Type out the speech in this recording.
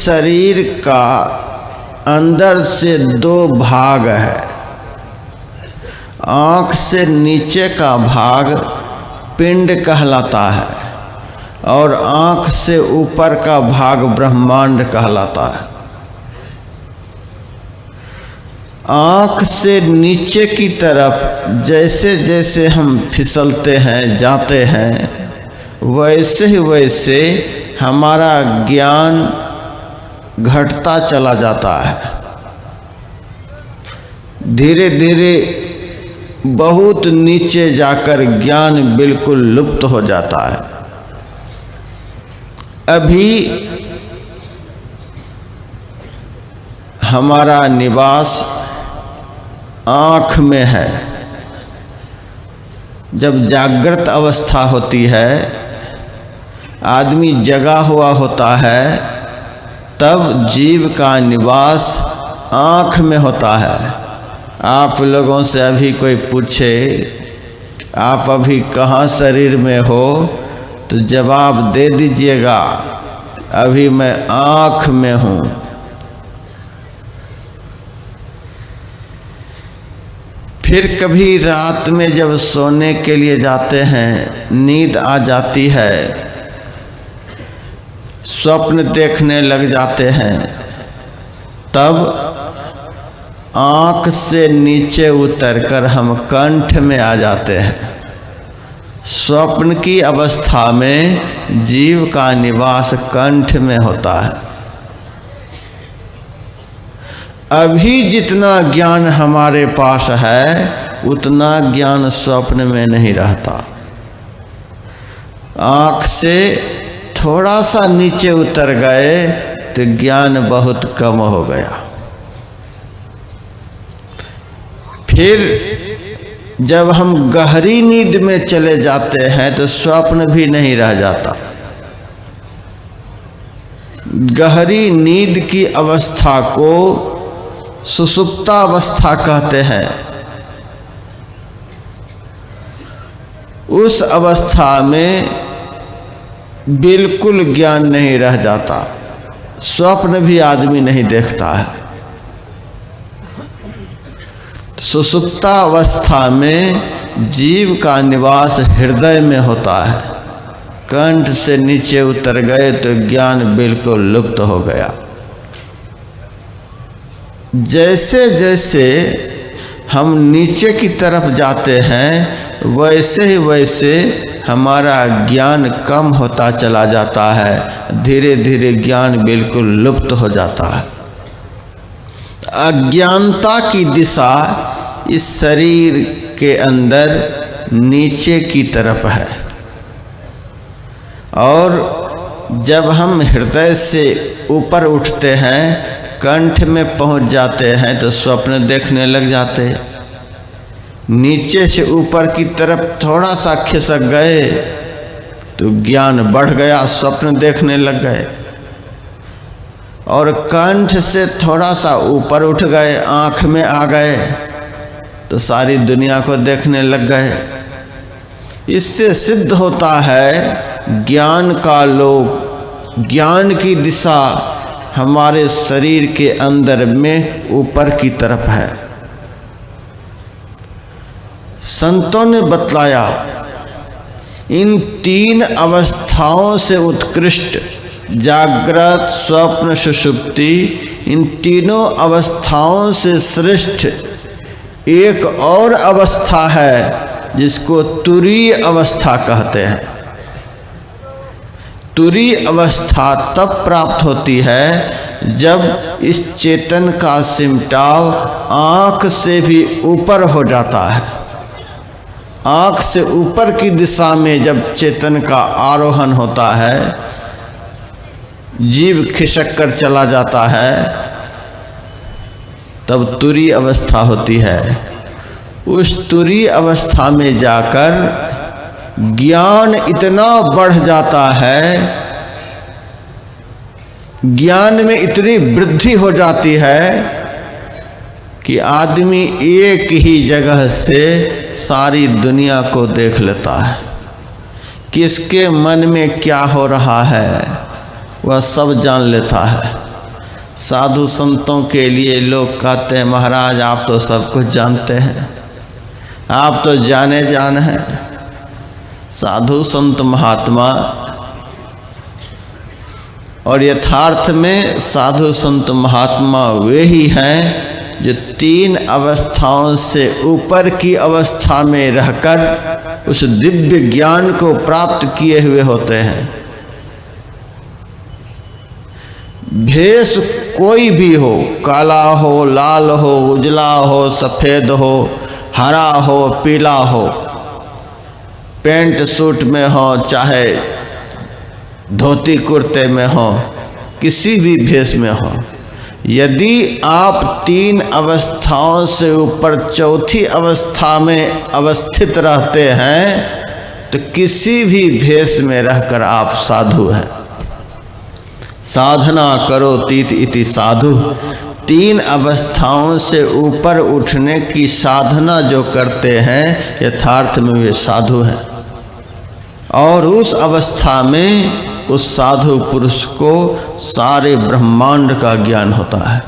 शरीर का अंदर से दो भाग है। आँख से नीचे का भाग पिंड कहलाता है और आँख से ऊपर का भाग ब्रह्मांड कहलाता है। आँख से नीचे की तरफ जैसे जैसे हम फिसलते हैं जाते हैं, वैसे हमारा ज्ञान घटता चला जाता है। धीरे धीरे बहुत नीचे जाकर ज्ञान बिल्कुल लुप्त हो जाता है। अभी हमारा निवास आँख में है। जब जागृत अवस्था होती है, आदमी जगा हुआ होता है, तब जीव का निवास आँख में होता है। आप लोगों से अभी कोई पूछे आप अभी कहाँ शरीर में हो, तो जवाब दे दीजिएगा अभी मैं आँख में हूँ। फिर कभी रात में जब सोने के लिए जाते हैं, नींद आ जाती है, स्वप्न देखने लग जाते हैं, तब आँख से नीचे उतरकर हम कंठ में आ जाते हैं। स्वप्न की अवस्था में जीव का निवास कंठ में होता है। अभी जितना ज्ञान हमारे पास है उतना ज्ञान स्वप्न में नहीं रहता। आँख से थोड़ा सा नीचे उतर गए तो ज्ञान बहुत कम हो गया। फिर जब हम गहरी नींद में चले जाते हैं तो स्वप्न भी नहीं रह जाता। गहरी नींद की अवस्था को सुषुप्तावस्था कहते हैं। उस अवस्था में बिल्कुल ज्ञान नहीं रह जाता, स्वप्न भी आदमी नहीं देखता है। सुषुप्तावस्था में जीव का निवास हृदय में होता है। कंठ से नीचे उतर गए तो ज्ञान बिल्कुल लुप्त हो गया। जैसे जैसे हम नीचे की तरफ जाते हैं वैसे हमारा ज्ञान कम होता चला जाता है। धीरे धीरे ज्ञान बिल्कुल लुप्त हो जाता है। अज्ञानता की दिशा इस शरीर के अंदर नीचे की तरफ है, और जब हम हृदय से ऊपर उठते हैं, कंठ में पहुंच जाते हैं तो स्वप्न देखने लग जाते। नीचे से ऊपर की तरफ थोड़ा सा खिसक गए तो ज्ञान बढ़ गया, स्वप्न देखने लग गए। और कंठ से थोड़ा सा ऊपर उठ गए, आँख में आ गए तो सारी दुनिया को देखने लग गए। इससे सिद्ध होता है ज्ञान का लोक, ज्ञान की दिशा हमारे शरीर के अंदर में ऊपर की तरफ है। संतों ने बतलाया इन तीन अवस्थाओं से उत्कृष्ट जागृत, स्वप्न, सुषुप्ति, इन तीनों अवस्थाओं से श्रेष्ठ एक और अवस्था है जिसको तुरीय अवस्था कहते हैं। तुरीय अवस्था तब प्राप्त होती है जब इस चेतन का सिमटाव आँख से भी ऊपर हो जाता है। आँख से ऊपर की दिशा में जब चेतन का आरोहण होता है, जीव खिसक कर चला जाता है, तब तुरीय अवस्था होती है। उस तुरीय अवस्था में जाकर ज्ञान इतना बढ़ जाता है, ज्ञान में इतनी वृद्धि हो जाती है कि आदमी एक ही जगह से सारी दुनिया को देख लेता है। किसके मन में क्या हो रहा है वह सब जान लेता है। साधु संतों के लिए लोग कहते हैं महाराज आप तो सब कुछ जानते हैं, आप तो जाने जान हैं। साधु संत महात्मा और यथार्थ में साधु संत महात्मा वे ही हैं जो 3 अवस्थाओं से ऊपर की अवस्था में रहकर उस दिव्य ज्ञान को प्राप्त किए हुए होते हैं। भेष कोई भी हो, काला हो, लाल हो, उजला हो, सफ़ेद हो, हरा हो, पीला हो, पेंट सूट में हो चाहे धोती कुर्ते में हो, किसी भी भेष में हो, यदि आप 3 अवस्थाओं से ऊपर चौथी अवस्था में अवस्थित रहते हैं तो किसी भी भेष में रहकर आप साधु हैं। साधना करो तीत इति साधु, 3 अवस्थाओं से ऊपर उठने की साधना जो करते हैं यथार्थ में वे साधु हैं। और उस अवस्था में उस साधु पुरुष को सारे ब्रह्मांड का ज्ञान होता है।